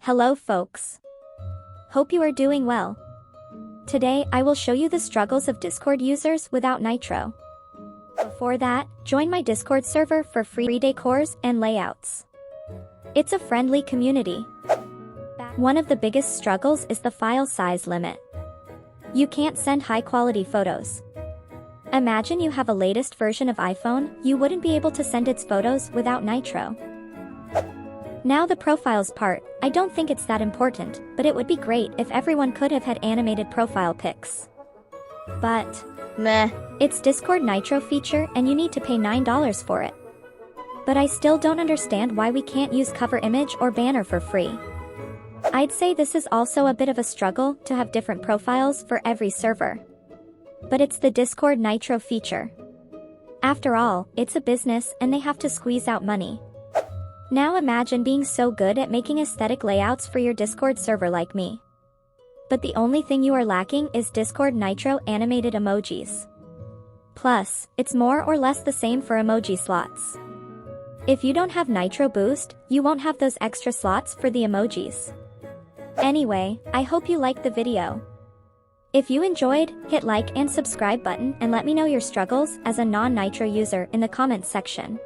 Hello folks. Hope you are doing well. Today I will show you the struggles of Discord users without Nitro. Before that, join my Discord server for free decors and layouts. It's a friendly community. One of the biggest struggles is the file size limit. You can't send high-quality photos. Imagine you have a latest version of iPhone, you wouldn't be able to send its photos without Nitro. Now the profiles part, I don't think it's that important, but it would be great if everyone could have had animated profile pics. But, meh, it's Discord Nitro feature and you need to pay $9 for it. But I still don't understand why we can't use cover image or banner for free. I'd say this is also a bit of a struggle to have different profiles for every server. But it's the Discord Nitro feature. After all, it's a business and they have to squeeze out money. Now imagine being so good at making aesthetic layouts for your Discord server like me. But the only thing you are lacking is Discord Nitro animated emojis. Plus, it's more or less the same for emoji slots. If you don't have Nitro Boost, you won't have those extra slots for the emojis. Anyway, I hope you liked the video. If you enjoyed, hit like and subscribe button and let me know your struggles as a non-Nitro user in the comments section.